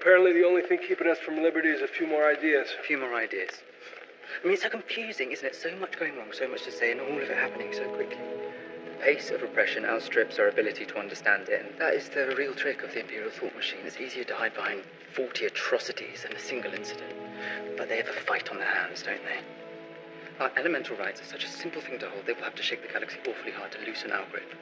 Apparently the only thing keeping us from liberty is a few more ideas. A few more ideas. I mean, it's so confusing, isn't it? So much going wrong, so much to say, and all of it happening so quickly. The pace of repression outstrips our ability to understand it, and that is the real trick of the imperial thought machine. It's easier to hide behind 40 atrocities than a single incident. But they have a fight on their hands, don't they? Our elemental rights are such a simple thing to hold, they will have to shake the galaxy awfully hard to loosen our grip.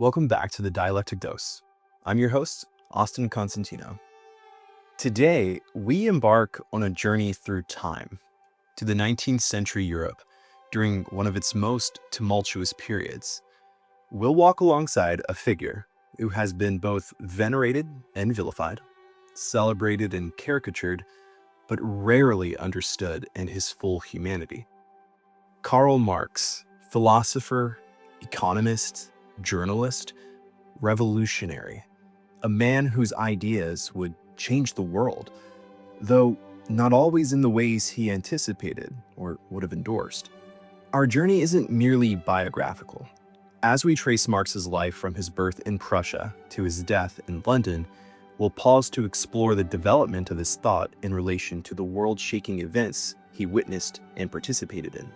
Welcome back to the Dialectic Dose. I'm your host, Austin Constantino. Today, we embark on a journey through time to the 19th century Europe during one of its most tumultuous periods. We'll walk alongside a figure who has been both venerated and vilified, celebrated and caricatured, but rarely understood in his full humanity. Karl Marx, philosopher, economist, journalist, revolutionary, a man whose ideas would change the world, though not always in the ways he anticipated or would have endorsed. Our journey isn't merely biographical. As we trace Marx's life from his birth in Prussia to his death in London, we'll pause to explore the development of his thought in relation to the world-shaking events he witnessed and participated in.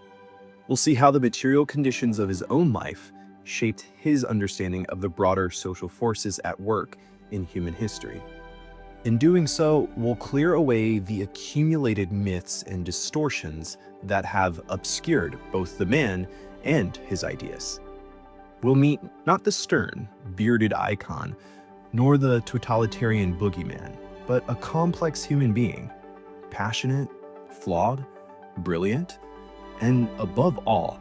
We'll see how the material conditions of his own life shaped his understanding of the broader social forces at work in human history. In doing so, we'll clear away the accumulated myths and distortions that have obscured both the man and his ideas. We'll meet not the stern, bearded icon, nor the totalitarian boogeyman, but a complex human being, passionate, flawed, brilliant, and above all,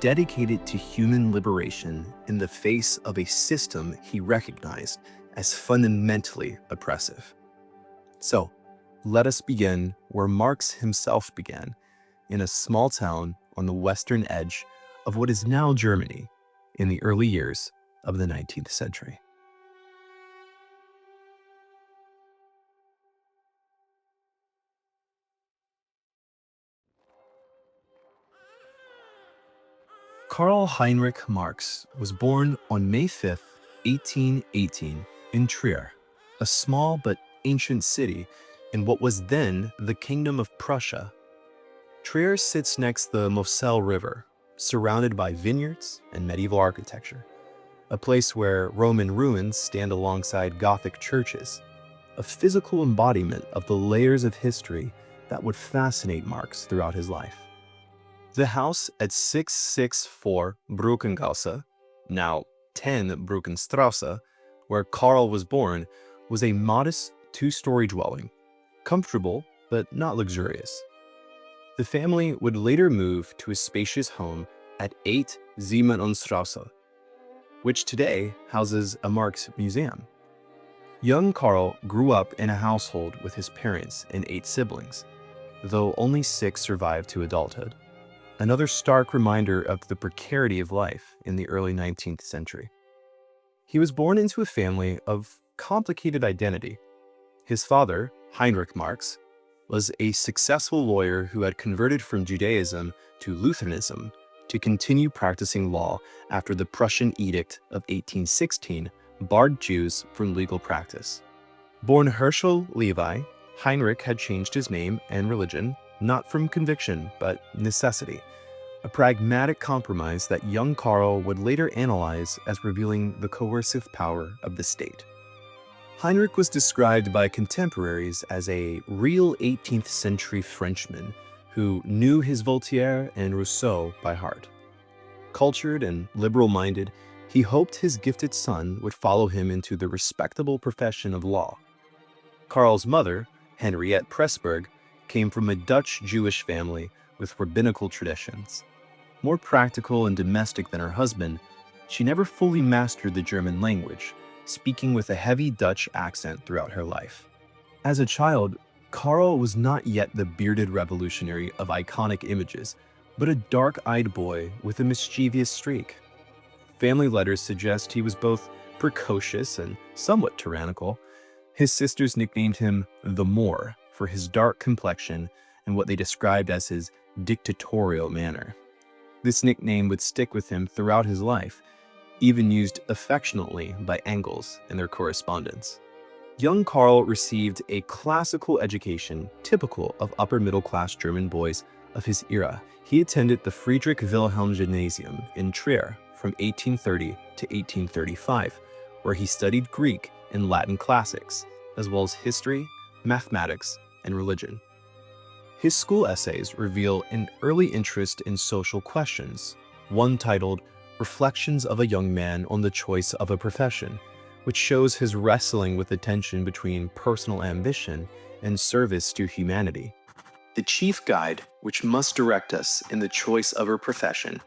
dedicated to human liberation in the face of a system he recognized as fundamentally oppressive. So, let us begin where Marx himself began, in a small town on the western edge of what is now Germany in the early years of the 19th century. Karl Heinrich Marx was born on May 5, 1818, in Trier, a small but ancient city in what was then the Kingdom of Prussia. Trier sits next the Moselle River, surrounded by vineyards and medieval architecture, a place where Roman ruins stand alongside Gothic churches, a physical embodiment of the layers of history that would fascinate Marx throughout his life. The house at 664 Brückengasse, now 10 Brückenstrasse, where Karl was born, was a modest two-story dwelling, comfortable but not luxurious. The family would later move to a spacious home at 8 Siemensstrasse, which today houses a Marx museum. Young Karl grew up in a household with his parents and 8 siblings, though only 6 survived to adulthood. Another stark reminder of the precarity of life in the early 19th century. He was born into a family of complicated identity. His father, Heinrich Marx, was a successful lawyer who had converted from Judaism to Lutheranism to continue practicing law after the Prussian Edict of 1816 barred Jews from legal practice. Born Herschel Levi, Heinrich had changed his name and religion not from conviction, but necessity, a pragmatic compromise that young Karl would later analyze as revealing the coercive power of the state. Heinrich was described by contemporaries as a real 18th century Frenchman who knew his Voltaire and Rousseau by heart. Cultured and liberal-minded, he hoped his gifted son would follow him into the respectable profession of law. Karl's mother, Henriette Pressburg, came from a Dutch Jewish family with rabbinical traditions. More practical and domestic than her husband, she never fully mastered the German language, speaking with a heavy Dutch accent throughout her life. As a child, Karl was not yet the bearded revolutionary of iconic images, but a dark-eyed boy with a mischievous streak. Family letters suggest he was both precocious and somewhat tyrannical. His sisters nicknamed him the Moor for his dark complexion and what they described as his dictatorial manner. This nickname would stick with him throughout his life, even used affectionately by Engels in their correspondence. Young Karl received a classical education typical of upper-middle-class German boys of his era. He attended the Friedrich Wilhelm Gymnasium in Trier from 1830 to 1835, where he studied Greek and Latin classics, as well as history, mathematics, and religion. His school essays reveal an early interest in social questions, one titled Reflections of a Young Man on the Choice of a Profession, which shows his wrestling with the tension between personal ambition and service to humanity. The chief guide which must direct us in the choice of our profession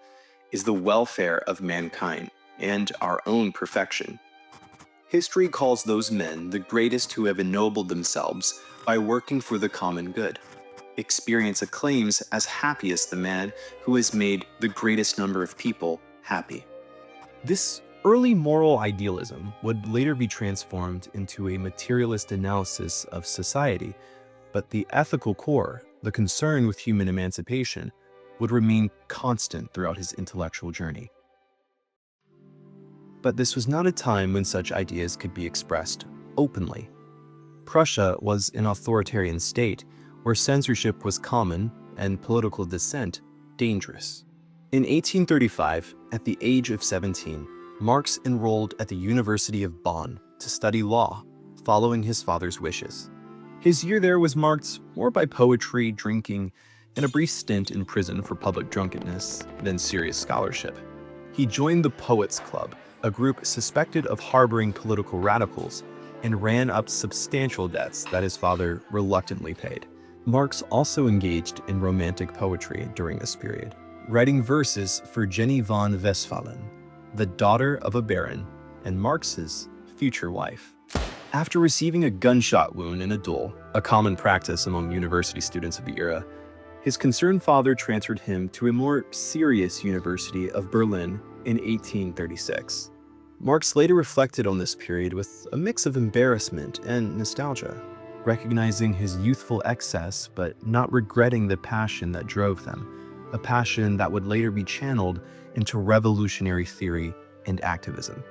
is the welfare of mankind and our own perfection. History calls those men the greatest who have ennobled themselves by working for the common good. Experience acclaims as happiest the man who has made the greatest number of people happy. This early moral idealism would later be transformed into a materialist analysis of society, but the ethical core, the concern with human emancipation, would remain constant throughout his intellectual journey. But this was not a time when such ideas could be expressed openly. Prussia was an authoritarian state where censorship was common and political dissent dangerous. In 1835, at the age of 17, Marx enrolled at the University of Bonn to study law, following his father's wishes. His year there was marked more by poetry, drinking, and a brief stint in prison for public drunkenness than serious scholarship. He joined the Poets Club, a group suspected of harboring political radicals, and ran up substantial debts that his father reluctantly paid. Marx also engaged in romantic poetry during this period, writing verses for Jenny von Westphalen, the daughter of a baron and Marx's future wife. After receiving a gunshot wound in a duel, a common practice among university students of the era, his concerned father transferred him to a more serious University of Berlin in 1836. Marx later reflected on this period with a mix of embarrassment and nostalgia, recognizing his youthful excess but not regretting the passion that drove them, a passion that would later be channeled into revolutionary theory and activism.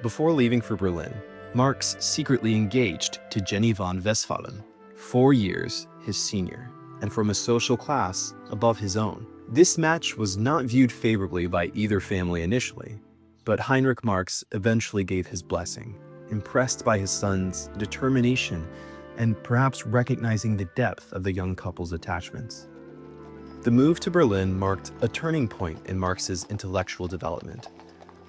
Before leaving for Berlin, Marx secretly engaged to Jenny von Westphalen, 4 years his senior, and from a social class above his own. This match was not viewed favorably by either family initially, but Heinrich Marx eventually gave his blessing, impressed by his son's determination and perhaps recognizing the depth of the young couple's attachments. The move to Berlin marked a turning point in Marx's intellectual development.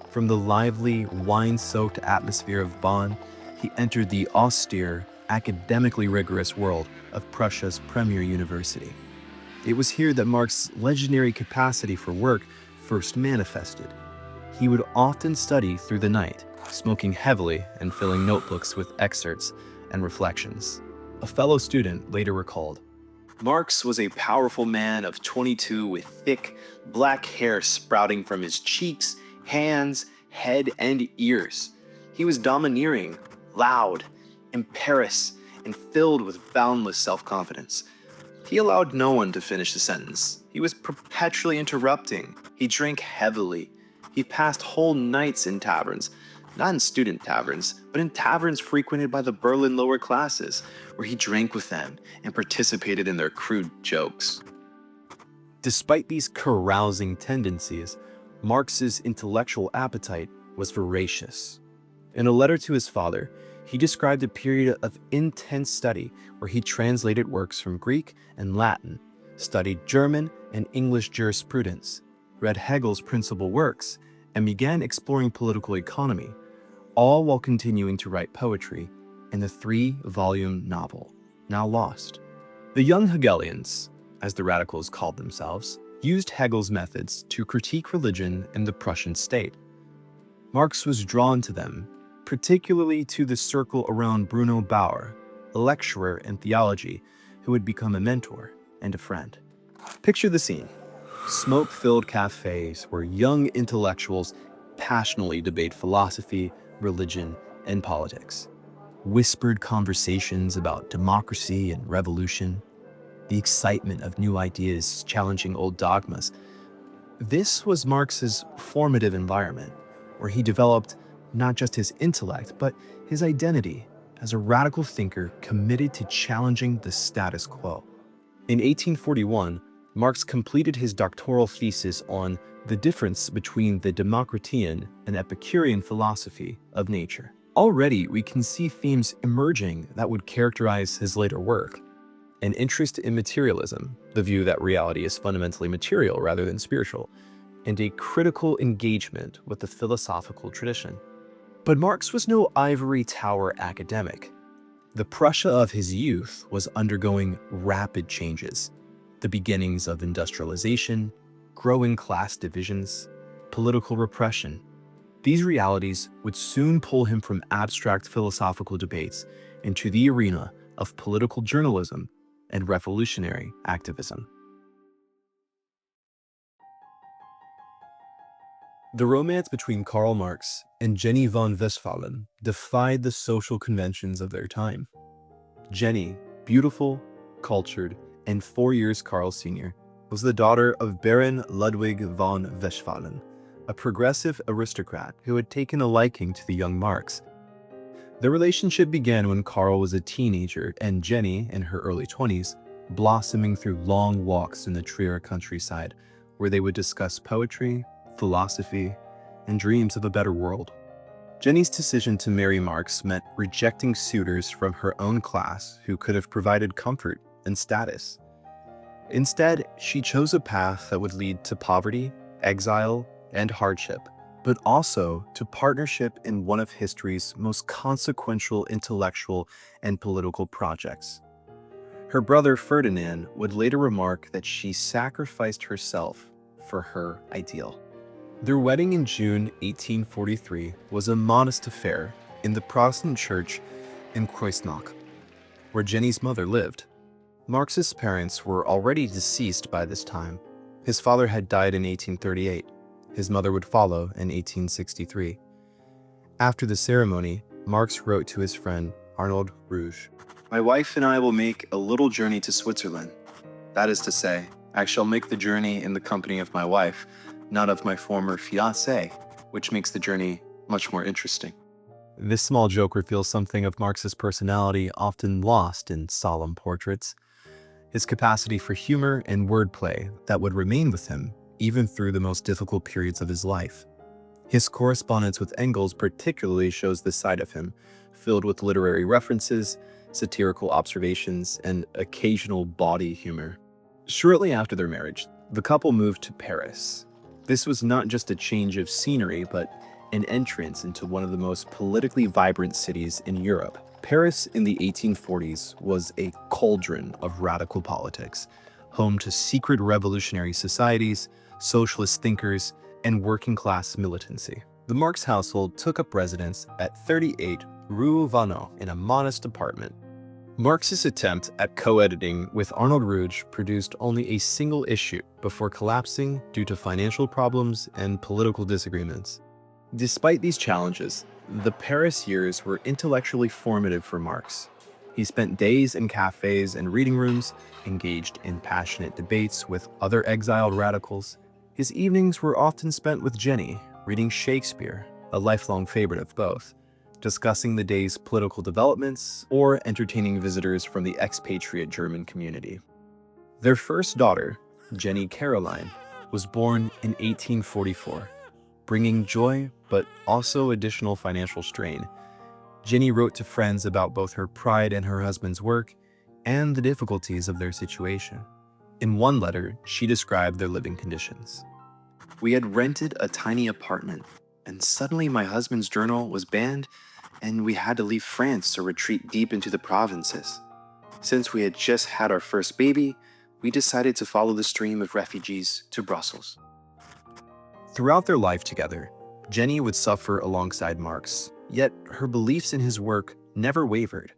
From the lively, wine-soaked atmosphere of Bonn, he entered the austere, academically rigorous world of Prussia's premier university. It was here that Marx's legendary capacity for work first manifested. He would often study through the night, smoking heavily and filling notebooks with excerpts and reflections. A fellow student later recalled, "Marx was a powerful man of 22 with thick, black hair sprouting from his cheeks, hands, head, and ears. He was domineering, loud, imperious, and filled with boundless self-confidence. He allowed no one to finish a sentence. He was perpetually interrupting. He drank heavily. He passed whole nights in taverns, not in student taverns, but in taverns frequented by the Berlin lower classes, where he drank with them and participated in their crude jokes." Despite these carousing tendencies, Marx's intellectual appetite was voracious. In a letter to his father, he described a period of intense study where he translated works from Greek and Latin, studied German and English jurisprudence, read Hegel's principal works, and began exploring political economy, all while continuing to write poetry in the 3-volume novel, now lost. The young Hegelians, as the radicals called themselves, used Hegel's methods to critique religion and the Prussian state. Marx was drawn to them, particularly to the circle around Bruno Bauer, a lecturer in theology who would become a mentor and a friend. Picture the scene. Smoke-filled cafés where young intellectuals passionately debate philosophy, religion, and politics. Whispered conversations about democracy and revolution, the excitement of new ideas challenging old dogmas. This was Marx's formative environment, where he developed not just his intellect, but his identity as a radical thinker committed to challenging the status quo. In 1841, Marx completed his doctoral thesis on the difference between the Democritean and Epicurean philosophy of nature. Already, we can see themes emerging that would characterize his later work. An interest in materialism, the view that reality is fundamentally material rather than spiritual, and a critical engagement with the philosophical tradition. But Marx was no ivory tower academic. The Prussia of his youth was undergoing rapid changes, the beginnings of industrialization, growing class divisions, political repression. These realities would soon pull him from abstract philosophical debates into the arena of political journalism and revolutionary activism. The romance between Karl Marx and Jenny von Westphalen defied the social conventions of their time. Jenny, beautiful, cultured, and 4 years Karl Sr., was the daughter of Baron Ludwig von Westphalen, a progressive aristocrat who had taken a liking to the young Marx. Their relationship began when Karl was a teenager and Jenny, in her early 20s, blossoming through long walks in the Trier countryside, where they would discuss poetry, philosophy, and dreams of a better world. Jenny's decision to marry Marx meant rejecting suitors from her own class who could have provided comfort and status. Instead, she chose a path that would lead to poverty, exile, and hardship, but also to partnership in one of history's most consequential intellectual and political projects. Her brother Ferdinand would later remark that she sacrificed herself for her ideal. Their wedding in June 1843 was a modest affair in the Protestant church in Kreuznach, where Jenny's mother lived. Marx's parents were already deceased by this time. His father had died in 1838. His mother would follow in 1863. After the ceremony, Marx wrote to his friend Arnold Rouge, "My wife and I will make a little journey to Switzerland. That is to say, I shall make the journey in the company of my wife, not of my former fiancée, which makes the journey much more interesting." This small joke reveals something of Marx's personality often lost in solemn portraits, his capacity for humor and wordplay that would remain with him even through the most difficult periods of his life. His correspondence with Engels particularly shows this side of him, filled with literary references, satirical observations, and occasional bawdy humor. Shortly after their marriage, the couple moved to Paris. This was not just a change of scenery, but an entrance into one of the most politically vibrant cities in Europe. Paris in the 1840s was a cauldron of radical politics, home to secret revolutionary societies, socialist thinkers, and working-class militancy. The Marx household took up residence at 38 Rue Vanneau in a modest apartment. Marx's attempt at co-editing with Arnold Rouge produced only a single issue before collapsing due to financial problems and political disagreements. Despite these challenges, the Paris years were intellectually formative for Marx. He spent days in cafés and reading rooms, engaged in passionate debates with other exiled radicals. His evenings were often spent with Jenny, reading Shakespeare, a lifelong favorite of both, discussing the day's political developments, or entertaining visitors from the expatriate German community. Their first daughter, Jenny Caroline, was born in 1844, bringing joy but also additional financial strain. Jenny wrote to friends about both her pride in her husband's work and the difficulties of their situation. In one letter, she described their living conditions. "We had rented a tiny apartment, and suddenly my husband's journal was banned, and we had to leave France to retreat deep into the provinces. Since we had just had our first baby, we decided to follow the stream of refugees to Brussels." Throughout their life together, Jenny would suffer alongside Marx, yet her beliefs in his work never wavered.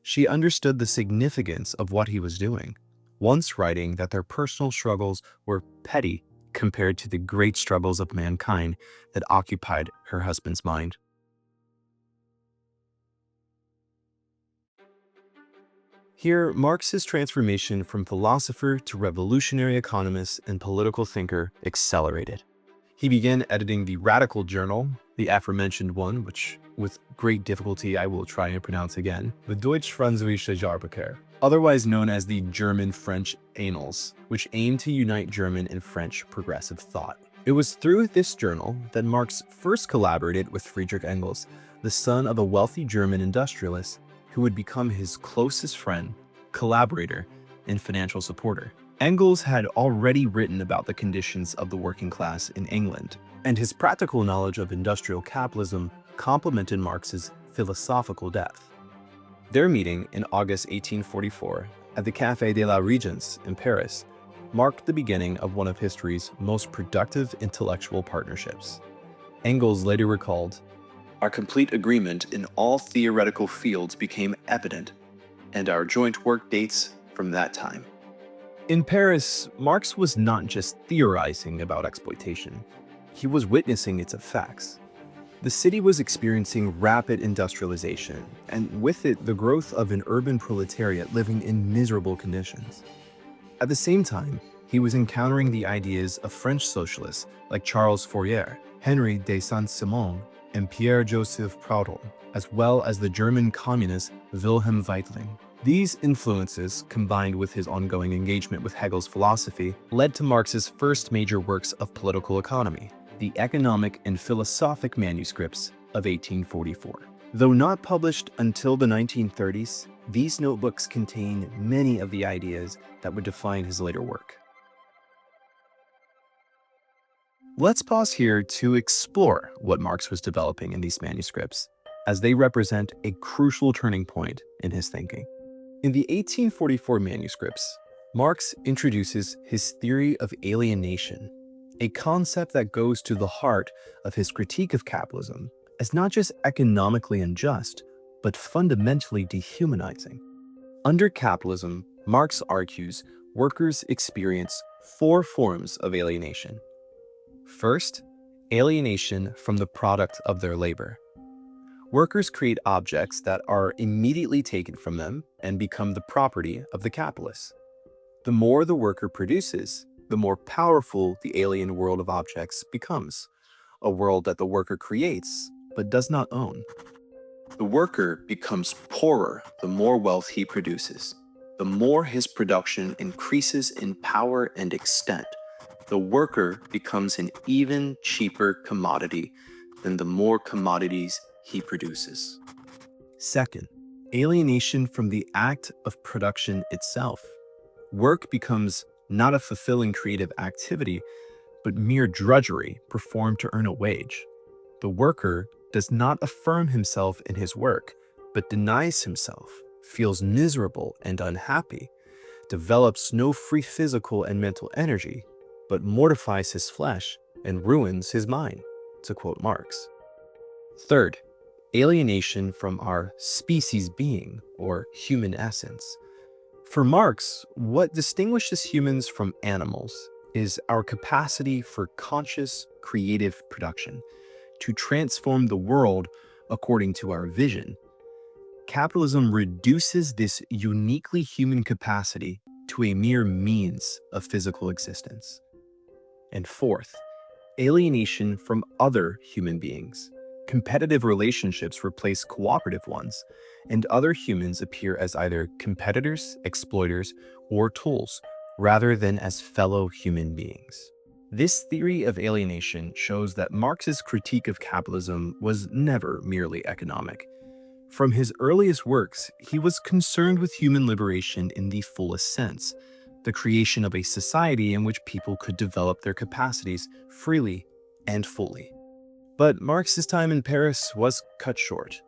She understood the significance of what he was doing, once writing that their personal struggles were petty compared to the great struggles of mankind that occupied her husband's mind. Here, Marx's transformation from philosopher to revolutionary economist and political thinker accelerated. He began editing the radical journal, the aforementioned one, which with great difficulty I will try and pronounce again, the Deutsch-Französische Jahrbuch, otherwise known as the German-French Annals, which aimed to unite German and French progressive thought. It was through this journal that Marx first collaborated with Friedrich Engels, the son of a wealthy German industrialist who would become his closest friend, collaborator, and financial supporter. Engels had already written about the conditions of the working class in England, and his practical knowledge of industrial capitalism complemented Marx's philosophical depth. Their meeting in August 1844 at the Café de la Régence in Paris marked the beginning of one of history's most productive intellectual partnerships. Engels later recalled, "Our complete agreement in all theoretical fields became evident, and our joint work dates from that time." In Paris, Marx was not just theorizing about exploitation. He was witnessing its effects. The city was experiencing rapid industrialization, and with it, the growth of an urban proletariat living in miserable conditions. At the same time, he was encountering the ideas of French socialists like Charles Fourier, Henri de Saint-Simon, and Pierre-Joseph Proudhon, as well as the German communist Wilhelm Weitling. These influences, combined with his ongoing engagement with Hegel's philosophy, led to Marx's first major works of political economy, the Economic and Philosophic Manuscripts of 1844. Though not published until the 1930s, these notebooks contain many of the ideas that would define his later work. Let's pause here to explore what Marx was developing in these manuscripts, as they represent a crucial turning point in his thinking. In the 1844 manuscripts, Marx introduces his theory of alienation, a concept that goes to the heart of his critique of capitalism as not just economically unjust, but fundamentally dehumanizing. Under capitalism, Marx argues workers experience four forms of alienation. First, alienation from the product of their labor. Workers create objects that are immediately taken from them and become the property of the capitalist. The more the worker produces, the more powerful the alien world of objects becomes, a world that the worker creates but does not own. The worker becomes poorer the more wealth he produces. The more his production increases in power and extent, the worker becomes an even cheaper commodity than the more commodities he produces. Second, alienation from the act of production itself. Work becomes not a fulfilling creative activity, but mere drudgery performed to earn a wage. The worker does not affirm himself in his work, but denies himself, feels miserable and unhappy, develops no free physical and mental energy, but mortifies his flesh and ruins his mind, to quote Marx. Third, alienation from our species being, or human essence. For Marx, what distinguishes humans from animals is our capacity for conscious, creative production, to transform the world according to our vision. Capitalism reduces this uniquely human capacity to a mere means of physical existence. And fourth, alienation from other human beings. Competitive relationships replace cooperative ones, and other humans appear as either competitors, exploiters, or tools, rather than as fellow human beings. This theory of alienation shows that Marx's critique of capitalism was never merely economic. From his earliest works, he was concerned with human liberation in the fullest sense, the creation of a society in which people could develop their capacities freely and fully. But Marx's time in Paris was cut short.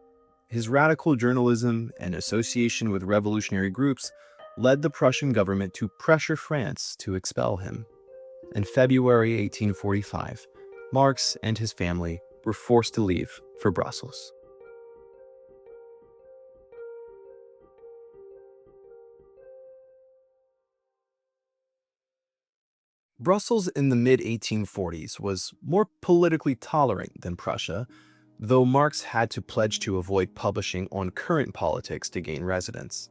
His radical journalism and association with revolutionary groups led the Prussian government to pressure France to expel him. In February 1845, Marx and his family were forced to leave for Brussels. Brussels in the mid-1840s was more politically tolerant than Prussia, though Marx had to pledge to avoid publishing on current politics to gain residence.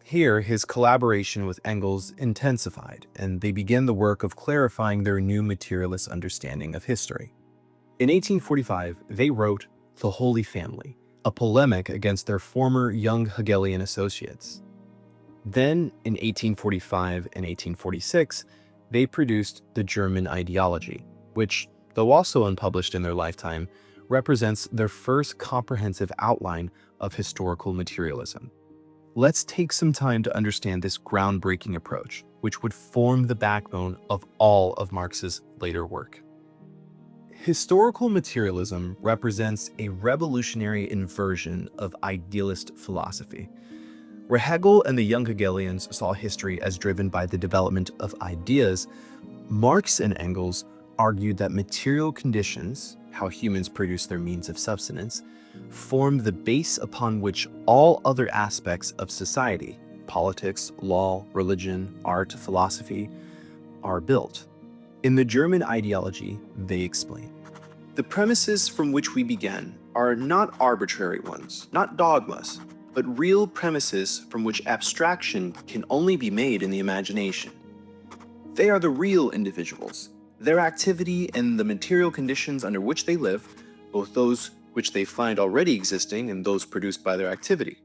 Here, his collaboration with Engels intensified, and they began the work of clarifying their new materialist understanding of history. In 1845, they wrote The Holy Family, a polemic against their former young Hegelian associates. Then, in 1845 and 1846, they produced The German Ideology, which, though also unpublished in their lifetime, represents their first comprehensive outline of historical materialism. Let's take some time to understand this groundbreaking approach, which would form the backbone of all of Marx's later work. Historical materialism represents a revolutionary inversion of idealist philosophy. Where Hegel and the young Hegelians saw history as driven by the development of ideas, Marx and Engels argued that material conditions, how humans produce their means of subsistence, form the base upon which all other aspects of society, politics, law, religion, art, philosophy, are built. In the German Ideology, they explain, the premises from which we begin are not arbitrary ones, not dogmas, but real premises from which abstraction can only be made in the imagination. They are the real individuals, their activity and the material conditions under which they live, both those which they find already existing and those produced by their activity.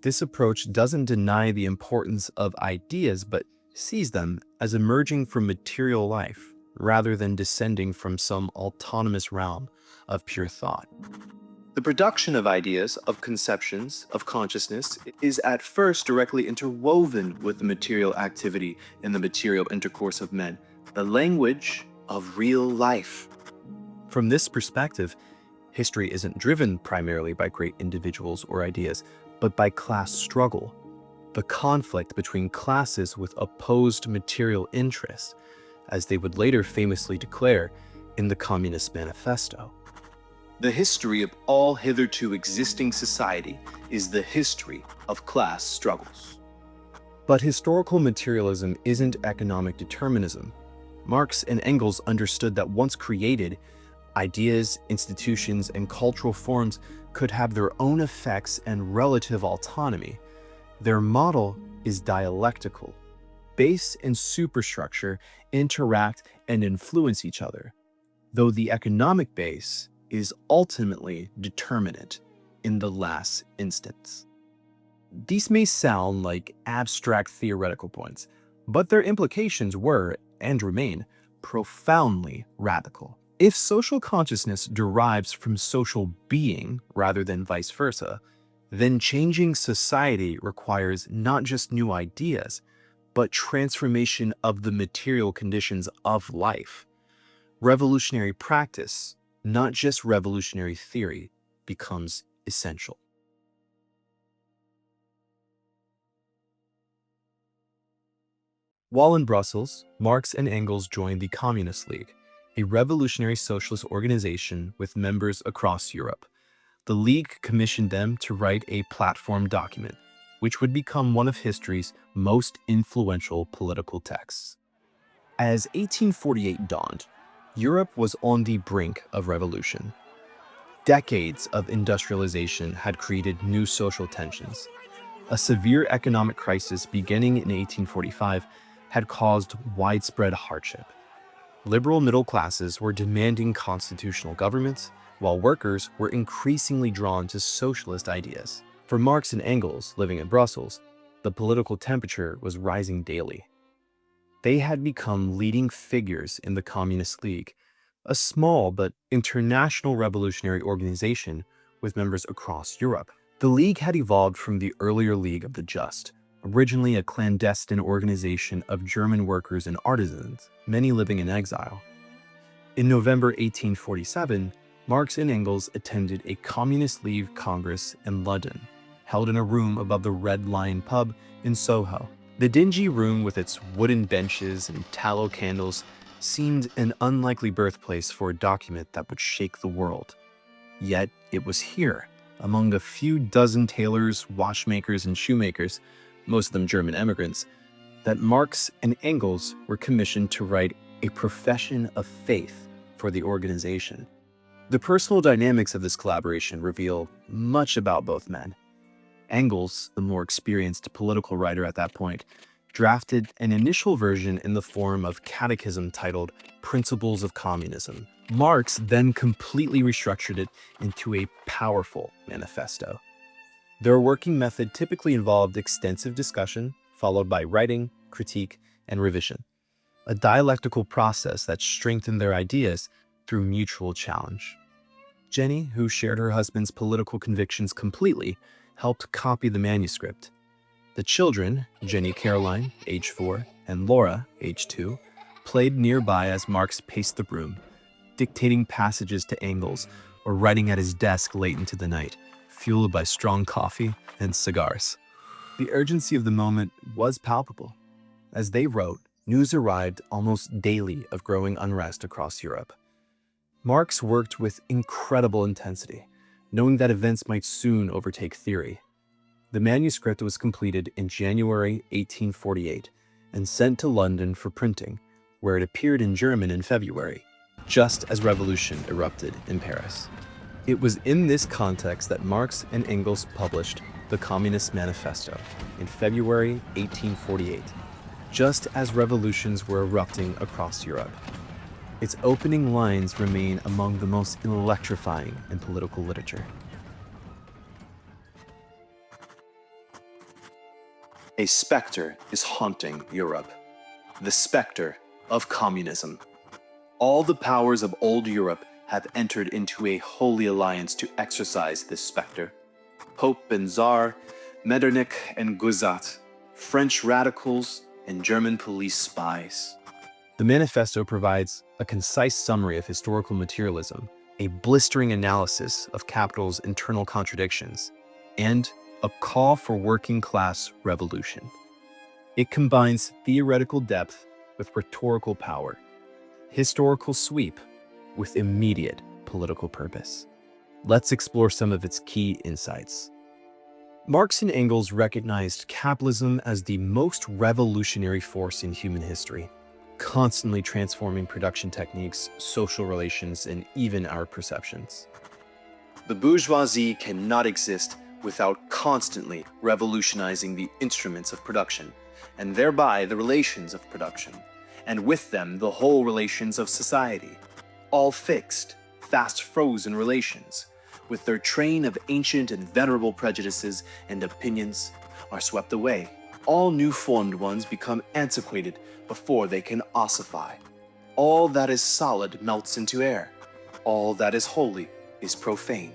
This approach doesn't deny the importance of ideas, but sees them as emerging from material life, rather than descending from some autonomous realm of pure thought. The production of ideas, of conceptions, of consciousness is at first directly interwoven with the material activity and the material intercourse of men, the language of real life. From this perspective, history isn't driven primarily by great individuals or ideas, but by class struggle, the conflict between classes with opposed material interests, as they would later famously declare in the Communist Manifesto. The history of all hitherto existing society is the history of class struggles. But historical materialism isn't economic determinism. Marx and Engels understood that once created, ideas, institutions, and cultural forms could have their own effects and relative autonomy. Their model is dialectical. Base and superstructure interact and influence each other, though the economic base is ultimately determinate in the last instance. These may sound like abstract theoretical points, but their implications were, and remain, profoundly radical. If social consciousness derives from social being rather than vice versa, then changing society requires not just new ideas, but transformation of the material conditions of life. Revolutionary practice, not just revolutionary theory, becomes essential. While in Brussels, Marx and Engels joined the Communist League, a revolutionary socialist organization with members across Europe. The League commissioned them to write a platform document, which would become one of history's most influential political texts. As 1848 dawned, Europe was on the brink of revolution. Decades of industrialization had created new social tensions. A severe economic crisis beginning in 1845 had caused widespread hardship. Liberal middle classes were demanding constitutional governments, while workers were increasingly drawn to socialist ideas. For Marx and Engels, living in Brussels, the political temperature was rising daily. They had become leading figures in the Communist League, a small but international revolutionary organization with members across Europe. The League had evolved from the earlier League of the Just, originally a clandestine organization of German workers and artisans, many living in exile. In November 1847, Marx and Engels attended a Communist League Congress in London, held in a room above the Red Lion pub in Soho. The dingy room with its wooden benches and tallow candles seemed an unlikely birthplace for a document that would shake the world. Yet it was here, among a few dozen tailors, watchmakers, and shoemakers, most of them German immigrants, that Marx and Engels were commissioned to write a profession of faith for the organization. The personal dynamics of this collaboration reveal much about both men. Engels, the more experienced political writer at that point, drafted an initial version in the form of catechism titled Principles of Communism. Marx then completely restructured it into a powerful manifesto. Their working method typically involved extensive discussion, followed by writing, critique, and revision, a dialectical process that strengthened their ideas through mutual challenge. Jenny, who shared her husband's political convictions completely, helped copy the manuscript. The children, Jenny Caroline, age 4, and Laura, age 2, played nearby as Marx paced the room, dictating passages to Engels or writing at his desk late into the night, fueled by strong coffee and cigars. The urgency of the moment was palpable. As they wrote, news arrived almost daily of growing unrest across Europe. Marx worked with incredible intensity, knowing that events might soon overtake theory. The manuscript was completed in January 1848 and sent to London for printing, where it appeared in German in February, just as revolution erupted in Paris. It was in this context that Marx and Engels published the Communist Manifesto in February 1848, just as revolutions were erupting across Europe. Its opening lines remain among the most electrifying in political literature. A specter is haunting Europe, the specter of communism. All the powers of old Europe have entered into a holy alliance to exorcise this specter. Pope and Tsar, Metternich and Guizot, French radicals, and German police spies. The manifesto provides a concise summary of historical materialism, a blistering analysis of capital's internal contradictions, and a call for working-class revolution. It combines theoretical depth with rhetorical power, historical sweep with immediate political purpose. Let's explore some of its key insights. Marx and Engels recognized capitalism as the most revolutionary force in human history, constantly transforming production techniques, social relations, and even our perceptions. The bourgeoisie cannot exist without constantly revolutionizing the instruments of production, and thereby the relations of production, and with them the whole relations of society. All fixed, fast frozen relations, with their train of ancient and venerable prejudices and opinions, are swept away. All new formed ones become antiquated before they can ossify. All that is solid melts into air. All that is holy is profaned.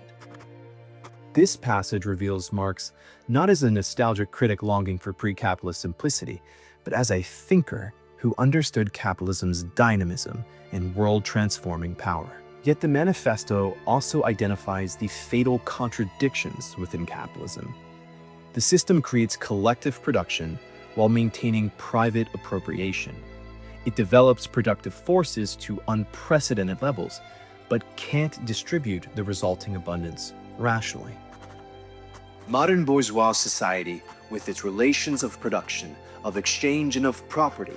This passage reveals Marx not as a nostalgic critic longing for pre-capitalist simplicity, but as a thinker who understood capitalism's dynamism and world-transforming power. Yet the manifesto also identifies the fatal contradictions within capitalism. The system creates collective production while maintaining private appropriation. It develops productive forces to unprecedented levels, but can't distribute the resulting abundance rationally. Modern bourgeois society, with its relations of production, of exchange, and of property,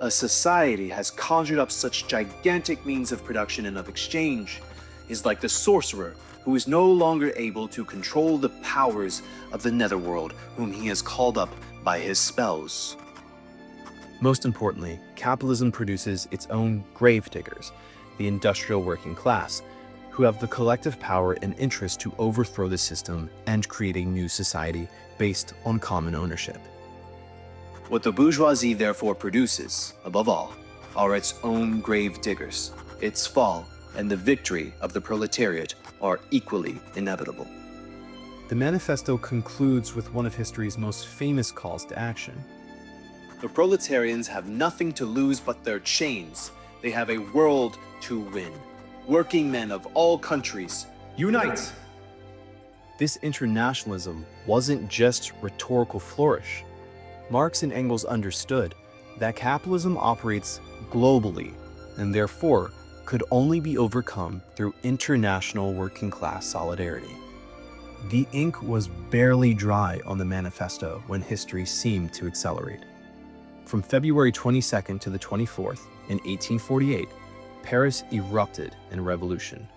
a society has conjured up such gigantic means of production and of exchange, is like the sorcerer who is no longer able to control the powers of the netherworld, whom he has called up by his spells. Most importantly, capitalism produces its own gravediggers, the industrial working class, who have the collective power and interest to overthrow the system and create a new society based on common ownership. What the bourgeoisie therefore produces, above all, are its own grave diggers. Its fall and the victory of the proletariat are equally inevitable. The manifesto concludes with one of history's most famous calls to action. The proletarians have nothing to lose but their chains. They have a world to win. Working men of all countries, unite! This internationalism wasn't just rhetorical flourish. Marx and Engels understood that capitalism operates globally and therefore could only be overcome through international working class solidarity. The ink was barely dry on the manifesto when history seemed to accelerate. From February 22nd to the 24th, in 1848, Paris erupted in revolution.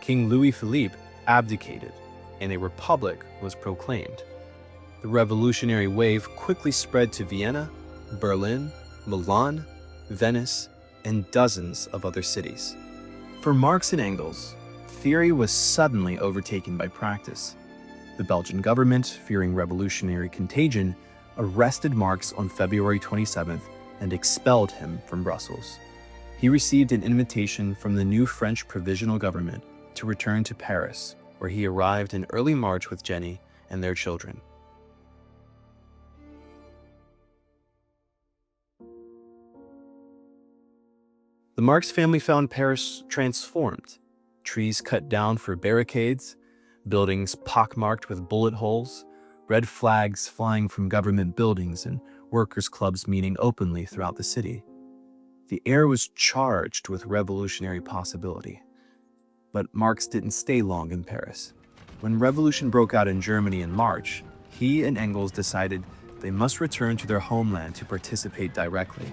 King Louis Philippe abdicated, and a republic was proclaimed. The revolutionary wave quickly spread to Vienna, Berlin, Milan, Venice, and dozens of other cities. For Marx and Engels, theory was suddenly overtaken by practice. The Belgian government, fearing revolutionary contagion, arrested Marx on February 27th and expelled him from Brussels. He received an invitation from the new French provisional government to return to Paris, where he arrived in early March with Jenny and their children. The Marx family found Paris transformed. Trees cut down for barricades, buildings pockmarked with bullet holes, red flags flying from government buildings, and workers' clubs meeting openly throughout the city. The air was charged with revolutionary possibility. But Marx didn't stay long in Paris. When revolution broke out in Germany in March, he and Engels decided they must return to their homeland to participate directly.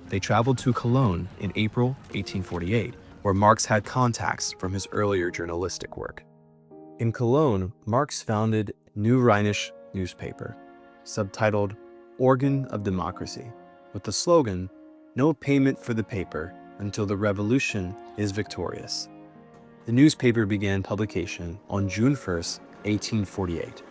They traveled to Cologne in April 1848, where Marx had contacts from his earlier journalistic work. In Cologne, Marx founded Neue Rheinische newspaper, subtitled Organ of Democracy, with the slogan, "No payment for the paper until the revolution is victorious." The newspaper began publication on June 1st, 1848.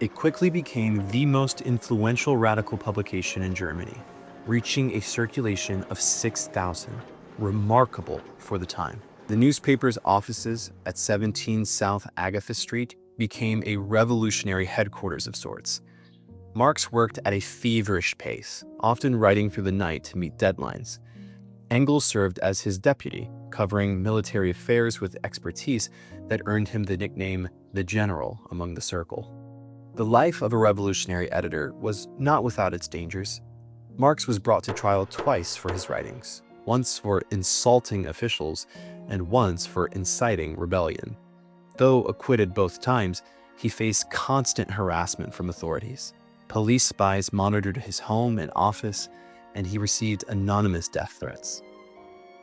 It quickly became the most influential radical publication in Germany, reaching a circulation of 6,000, remarkable for the time. The newspaper's offices at 17 South Agatha Street became a revolutionary headquarters of sorts. Marx worked at a feverish pace, often writing through the night to meet deadlines. Engels served as his deputy, covering military affairs with expertise that earned him the nickname the General among the circle. The life of a revolutionary editor was not without its dangers. Marx was brought to trial twice for his writings, once for insulting officials and once for inciting rebellion. Though acquitted both times, he faced constant harassment from authorities. Police spies monitored his home and office, and he received anonymous death threats.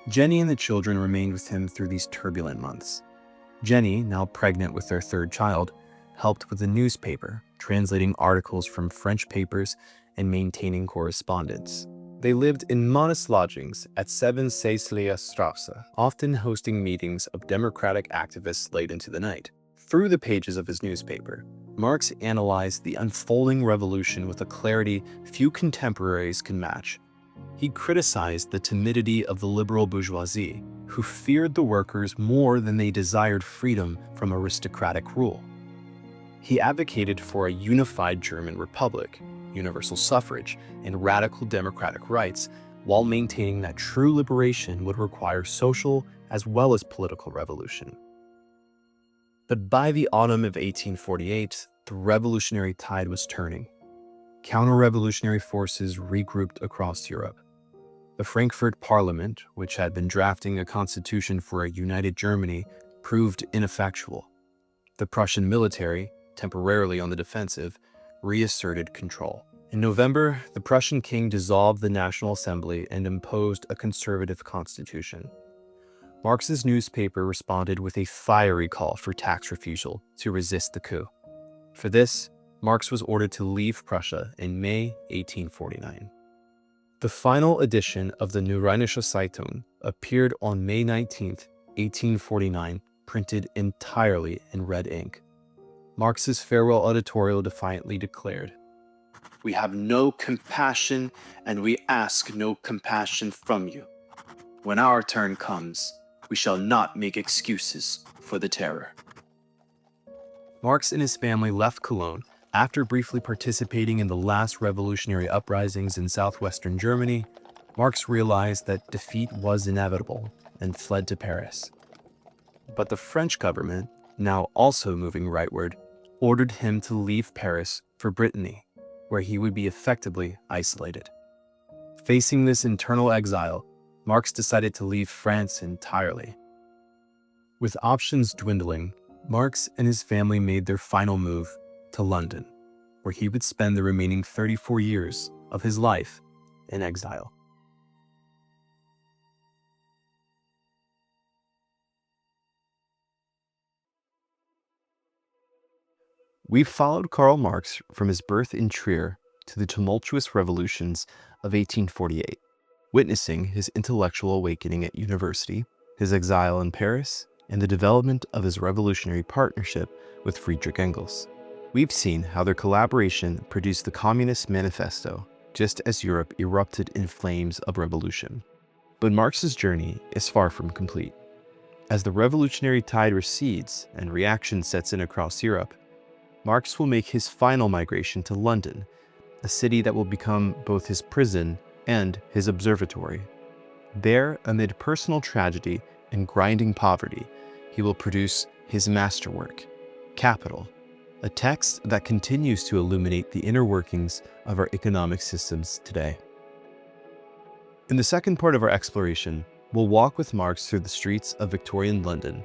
Jenny and the children remained with him through these turbulent months. Jenny, now pregnant with their third child, helped with the newspaper, translating articles from French papers and maintaining correspondence. They lived in modest lodgings at 7 Seislia Strasse, often hosting meetings of democratic activists late into the night. Through the pages of his newspaper, Marx analyzed the unfolding revolution with a clarity few contemporaries can match. He criticized the timidity of the liberal bourgeoisie, who feared the workers more than they desired freedom from aristocratic rule. He advocated for a unified German republic, universal suffrage, and radical democratic rights, while maintaining that true liberation would require social as well as political revolution. But by the autumn of 1848, the revolutionary tide was turning. Counter-revolutionary forces regrouped across Europe. The Frankfurt Parliament, which had been drafting a constitution for a united Germany, proved ineffectual. The Prussian military, temporarily on the defensive, reasserted control. In November, the Prussian king dissolved the National Assembly and imposed a conservative constitution. Marx's newspaper responded with a fiery call for tax refusal to resist the coup. For this, Marx was ordered to leave Prussia in May 1849. The final edition of the Neue Rheinische Zeitung appeared on May 19, 1849, printed entirely in red ink. Marx's farewell editorial defiantly declared, "We have no compassion and we ask no compassion from you. When our turn comes, we shall not make excuses for the terror." Marx and his family left Cologne after briefly participating in the last revolutionary uprisings in southwestern Germany. Marx realized that defeat was inevitable and fled to Paris. But the French government, now also moving rightward, ordered him to leave Paris for Brittany, where he would be effectively isolated. Facing this internal exile, Marx decided to leave France entirely. With options dwindling, Marx and his family made their final move to London, where he would spend the remaining 34 years of his life in Exile. We've followed Karl Marx from his birth in Trier to the tumultuous revolutions of 1848, witnessing his intellectual awakening at university, his exile in Paris, and the development of his revolutionary partnership with Friedrich Engels. We've seen how their collaboration produced the Communist Manifesto, just as Europe erupted in flames of revolution. But Marx's journey is far from complete. As the revolutionary tide recedes and reaction sets in across Europe, Marx will make his final migration to London, a city that will become both his prison and his observatory. There, amid personal tragedy and grinding poverty, he will produce his masterwork, Capital, a text that continues to illuminate the inner workings of our economic systems today. In the second part of our exploration, we'll walk with Marx through the streets of Victorian London,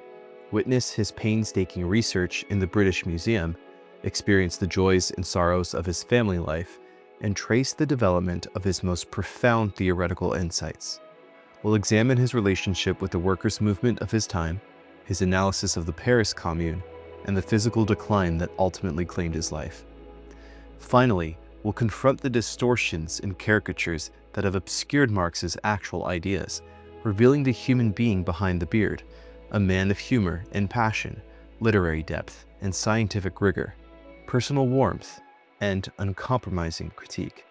witness his painstaking research in the British Museum, experience the joys and sorrows of his family life, and trace the development of his most profound theoretical insights. We'll examine his relationship with the workers' movement of his time, his analysis of the Paris Commune, and the physical decline that ultimately claimed his life. Finally, we'll confront the distortions and caricatures that have obscured Marx's actual ideas, revealing the human being behind the beard, a man of humor and passion, literary depth and scientific rigor, personal warmth, and uncompromising critique.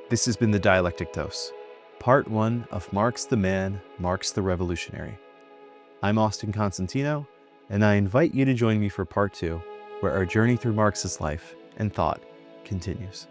This has been the Dialectic Dose, Part 1 of Marx the Man, Marx the Revolutionary. I'm Austin Constantino, and I invite you to join me for Part 2, where our journey through Marx's life and thought continues.